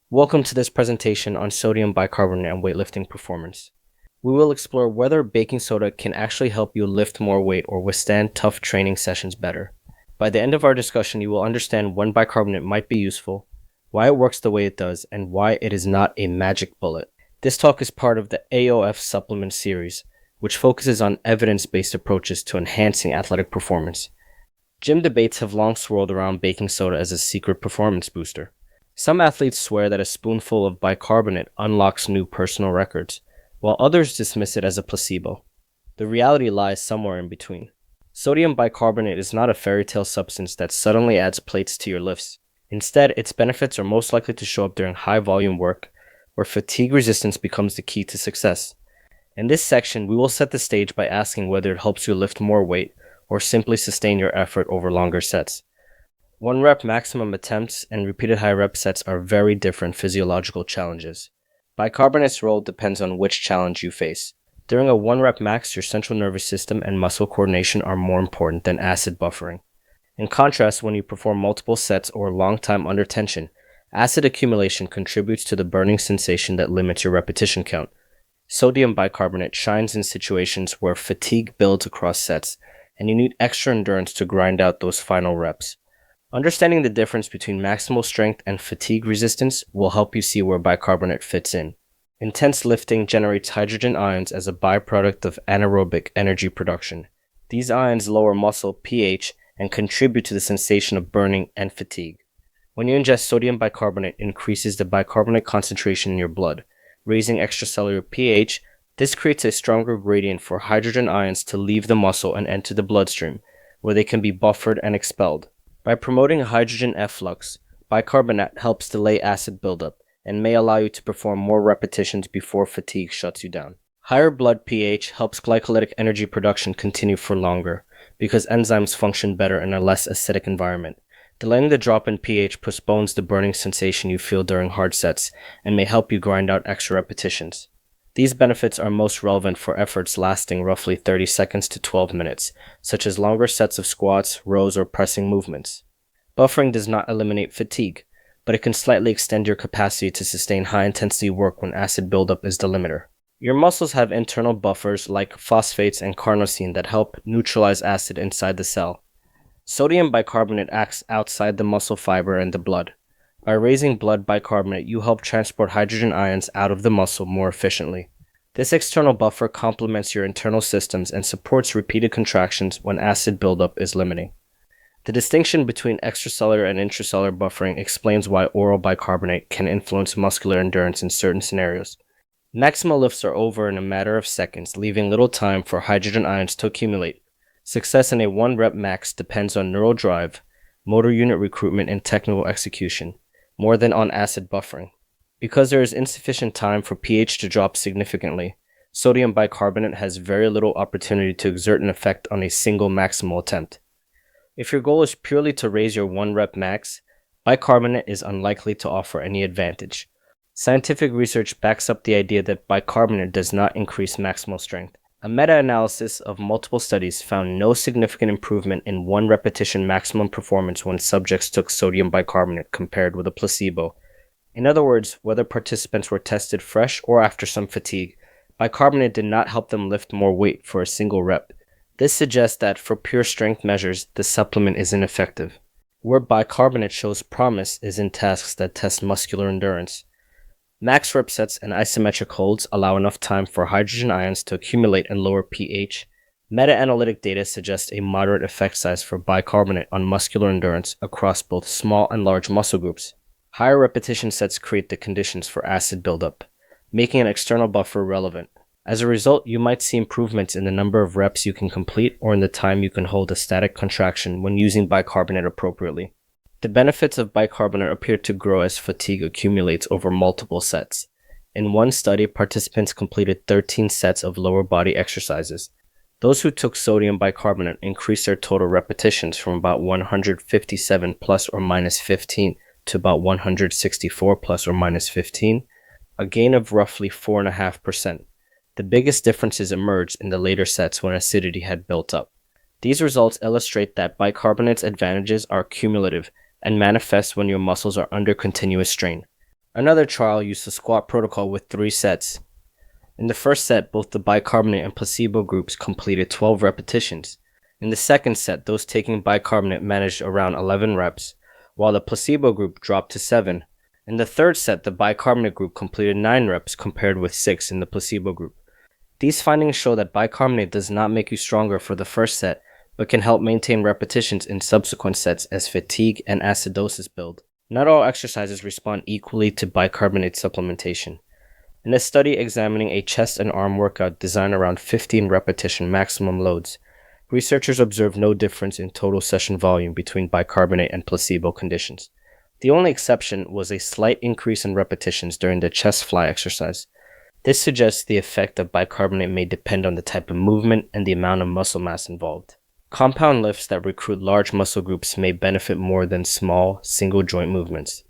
Welcome to this presentation on sodium bicarbonate and weightlifting performance. We will explore whether baking soda can actually help you lift more weight or withstand tough training sessions better. By the end of our discussion, you will understand when bicarbonate might be useful, why it works the way it does, and why it is not a magic bullet. This talk is part of the AOF supplement series, which focuses on evidence-based approaches to enhancing athletic performance. Gym debates have long swirled around baking soda as a secret performance booster. Some athletes swear that a spoonful of bicarbonate unlocks new personal records, while others dismiss it as a placebo. The reality lies somewhere in between. Sodium bicarbonate is not a fairy tale substance that suddenly adds plates to your lifts. Instead, its benefits are most likely to show up during high volume work, where fatigue resistance becomes the key to success. In this section, we will set the stage by asking whether it helps you lift more weight or simply sustain your effort over longer sets. 1 rep maximum attempts and repeated high rep sets are very different physiological challenges. Bicarbonate's role depends on which challenge you face. During a 1 rep max, your central nervous system and muscle coordination are more important than acid buffering. In contrast, when you perform multiple sets or long time under tension, acid accumulation contributes to the burning sensation that limits your repetition count. Sodium bicarbonate shines in situations where fatigue builds across sets, and you need extra endurance to grind out those final reps. Understanding the difference between maximal strength and fatigue resistance will help you see where bicarbonate fits in. Intense lifting generates hydrogen ions as a byproduct of anaerobic energy production. These ions lower muscle pH and contribute to the sensation of burning and fatigue. When you ingest sodium bicarbonate, it increases the bicarbonate concentration in your blood, raising extracellular pH. This creates a stronger gradient for hydrogen ions to leave the muscle and enter the bloodstream, where they can be buffered and expelled. By promoting a hydrogen efflux, bicarbonate helps delay acid buildup and may allow you to perform more repetitions before fatigue shuts you down. Higher blood pH helps glycolytic energy production continue for longer because enzymes function better in a less acidic environment. Delaying the drop in pH postpones the burning sensation you feel during hard sets and may help you grind out extra repetitions. These benefits are most relevant for efforts lasting roughly 30 seconds to 12 minutes, such as longer sets of squats, rows, or pressing movements. Buffering does not eliminate fatigue, but it can slightly extend your capacity to sustain high-intensity work when acid buildup is the limiter. Your muscles have internal buffers like phosphates and carnosine that help neutralize acid inside the cell. Sodium bicarbonate acts outside the muscle fiber and the blood. By raising blood bicarbonate, you help transport hydrogen ions out of the muscle more efficiently. This external buffer complements your internal systems and supports repeated contractions when acid buildup is limiting. The distinction between extracellular and intracellular buffering explains why oral bicarbonate can influence muscular endurance in certain scenarios. Maximal lifts are over in a matter of seconds, leaving little time for hydrogen ions to accumulate. Success in a 1 rep max depends on neural drive, motor unit recruitment, and technical execution, more than on acid buffering. Because there is insufficient time for pH to drop significantly, sodium bicarbonate has very little opportunity to exert an effect on a single maximal attempt. If your goal is purely to raise your 1 rep max, bicarbonate is unlikely to offer any advantage. Scientific research backs up the idea that bicarbonate does not increase maximal strength. A meta-analysis of multiple studies found no significant improvement in 1 repetition maximum performance when subjects took sodium bicarbonate compared with a placebo. In other words, whether participants were tested fresh or after some fatigue, bicarbonate did not help them lift more weight for a single rep. This suggests that for pure strength measures, the supplement is ineffective. Where bicarbonate shows promise is in tasks that test muscular endurance. Max rep sets and isometric holds allow enough time for hydrogen ions to accumulate and lower pH. Meta-analytic data suggests a moderate effect size for bicarbonate on muscular endurance across both small and large muscle groups. Higher repetition sets create the conditions for acid buildup, making an external buffer relevant. As a result, you might see improvements in the number of reps you can complete or in the time you can hold a static contraction when using bicarbonate appropriately. The benefits of bicarbonate appear to grow as fatigue accumulates over multiple sets. In one study, participants completed 13 sets of lower body exercises. Those who took sodium bicarbonate increased their total repetitions from about 157 plus or minus 15 to about 164 plus or minus 15, a gain of roughly 4.5%. The biggest differences emerged in the later sets when acidity had built up. These results illustrate that bicarbonate's advantages are cumulative and manifest when your muscles are under continuous strain. Another trial used the squat protocol with 3 sets. In the first set, both the bicarbonate and placebo groups completed 12 repetitions. In the second set, those taking bicarbonate managed around 11 reps, while the placebo group dropped to 7. In the third set, the bicarbonate group completed 9 reps compared with 6 in the placebo group. These findings show that bicarbonate does not make you stronger for the first set, but can help maintain repetitions in subsequent sets as fatigue and acidosis build. Not all exercises respond equally to bicarbonate supplementation. In a study examining a chest and arm workout designed around 15 repetition maximum loads, researchers observed no difference in total session volume between bicarbonate and placebo conditions. The only exception was a slight increase in repetitions during the chest fly exercise. This suggests the effect of bicarbonate may depend on the type of movement and the amount of muscle mass involved. Compound lifts that recruit large muscle groups may benefit more than small, single joint movements.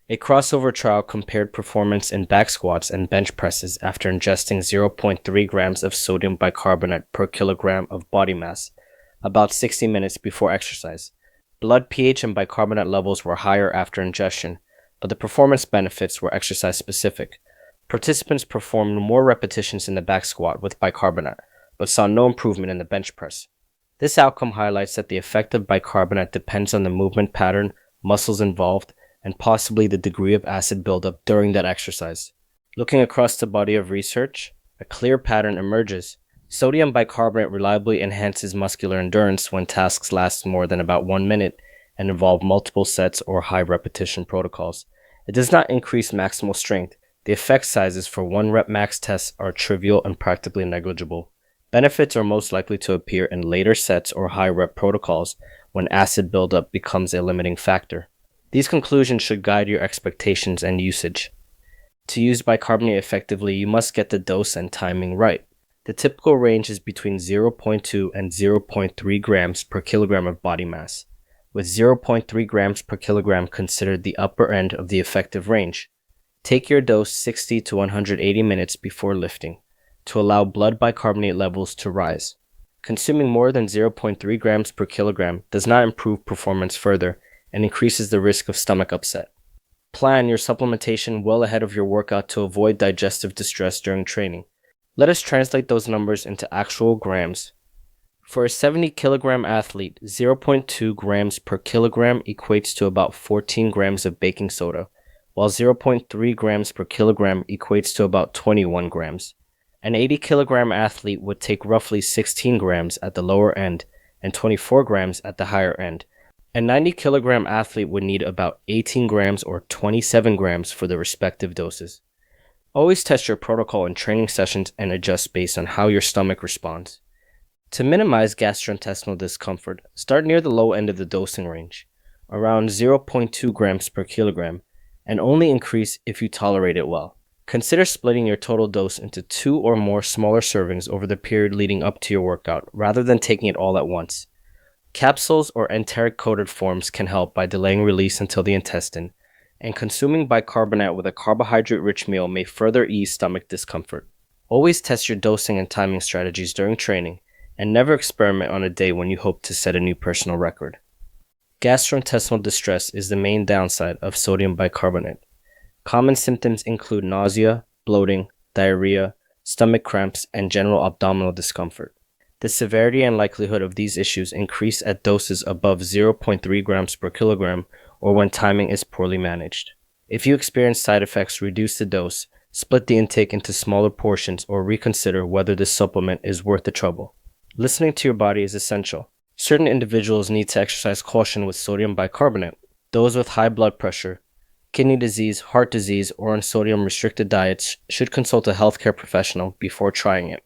A crossover trial compared performance in back squats and bench presses after ingesting 0.3 grams of sodium bicarbonate per kilogram of body mass, about 60 minutes before exercise. Blood pH and bicarbonate levels were higher after ingestion, but the performance benefits were exercise-specific. Participants performed more repetitions in the back squat with bicarbonate, but saw no improvement in the bench press. This outcome highlights that the effect of bicarbonate depends on the movement pattern, muscles involved, and possibly the degree of acid buildup during that exercise. Looking across the body of research, a clear pattern emerges. Sodium bicarbonate reliably enhances muscular endurance when tasks last more than about 1 minute and involve multiple sets or high repetition protocols. It does not increase maximal strength. The effect sizes for 1 rep max tests are trivial and practically negligible. Benefits are most likely to appear in later sets or high rep protocols when acid buildup becomes a limiting factor. These conclusions should guide your expectations and usage. To use bicarbonate effectively, you must get the dose and timing right. The typical range is between 0.2 and 0.3 grams per kilogram of body mass, with 0.3 grams per kilogram considered the upper end of the effective range. Take your dose 60 to 180 minutes before lifting to allow blood bicarbonate levels to rise. Consuming more than 0.3 grams per kilogram does not improve performance further and increases the risk of stomach upset. Plan your supplementation well ahead of your workout to avoid digestive distress during training. Let us translate those numbers into actual grams. For a 70 kilogram athlete, 0.2 grams per kilogram equates to about 14 grams of baking soda, while 0.3 grams per kilogram equates to about 21 grams. An 80 kilogram athlete would take roughly 16 grams at the lower end and 24 grams at the higher end. A 90 kilogram athlete would need about 18 grams or 27 grams for the respective doses. Always test your protocol in training sessions and adjust based on how your stomach responds. To minimize gastrointestinal discomfort, start near the low end of the dosing range, around 0.2 grams per kilogram, and only increase if you tolerate it well. Consider splitting your total dose into 2 or more smaller servings over the period leading up to your workout, rather than taking it all at once. Capsules or enteric-coated forms can help by delaying release until the intestine, and consuming bicarbonate with a carbohydrate-rich meal may further ease stomach discomfort. Always test your dosing and timing strategies during training, and never experiment on a day when you hope to set a new personal record. Gastrointestinal distress is the main downside of sodium bicarbonate. Common symptoms include nausea, bloating, diarrhea, stomach cramps, and general abdominal discomfort. The severity and likelihood of these issues increase at doses above 0.3 grams per kilogram or when timing is poorly managed. If you experience side effects, reduce the dose, split the intake into smaller portions, or reconsider whether this supplement is worth the trouble. Listening to your body is essential. Certain individuals need to exercise caution with sodium bicarbonate. Those with high blood pressure, kidney disease, heart disease, or on sodium-restricted diets should consult a healthcare professional before trying it.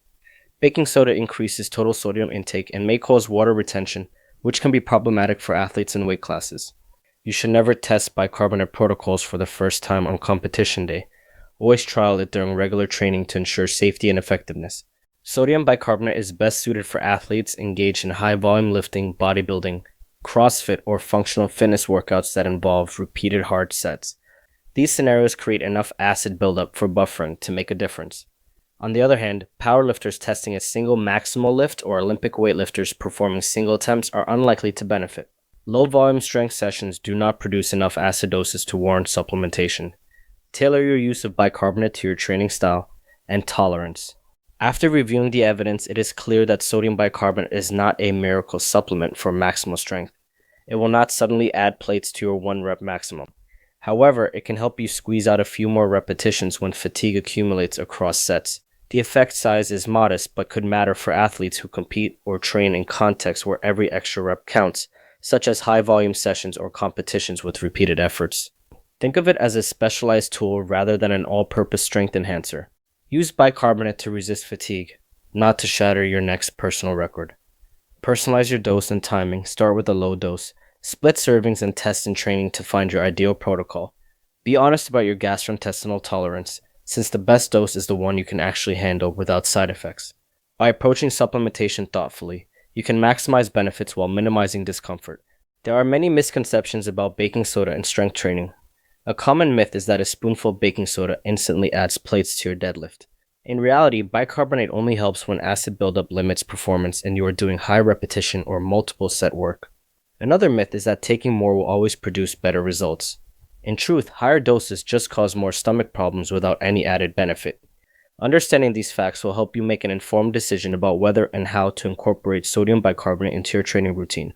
Baking soda increases total sodium intake and may cause water retention, which can be problematic for athletes in weight classes. You should never test bicarbonate protocols for the first time on competition day. Always trial it during regular training to ensure safety and effectiveness. Sodium bicarbonate is best suited for athletes engaged in high-volume lifting, bodybuilding, CrossFit, or functional fitness workouts that involve repeated hard sets. These scenarios create enough acid buildup for buffering to make a difference. On the other hand, powerlifters testing a single maximal lift or Olympic weightlifters performing single attempts are unlikely to benefit. Low-volume strength sessions do not produce enough acidosis to warrant supplementation. Tailor your use of bicarbonate to your training style and tolerance. After reviewing the evidence, it is clear that sodium bicarbonate is not a miracle supplement for maximal strength. It will not suddenly add plates to your 1-rep maximum. However, it can help you squeeze out a few more repetitions when fatigue accumulates across sets. The effect size is modest but could matter for athletes who compete or train in contexts where every extra rep counts, such as high-volume sessions or competitions with repeated efforts. Think of it as a specialized tool rather than an all-purpose strength enhancer. Use bicarbonate to resist fatigue, not to shatter your next personal record. Personalize your dose and timing. Start with a low dose. Split servings and test in training to find your ideal protocol. Be honest about your gastrointestinal tolerance, since the best dose is the one you can actually handle without side effects. By approaching supplementation thoughtfully, you can maximize benefits while minimizing discomfort. There are many misconceptions about baking soda and strength training. A common myth is that a spoonful of baking soda instantly adds plates to your deadlift. In reality, bicarbonate only helps when acid buildup limits performance and you are doing high repetition or multiple set work. Another myth is that taking more will always produce better results. In truth, higher doses just cause more stomach problems without any added benefit. Understanding these facts will help you make an informed decision about whether and how to incorporate sodium bicarbonate into your training routine.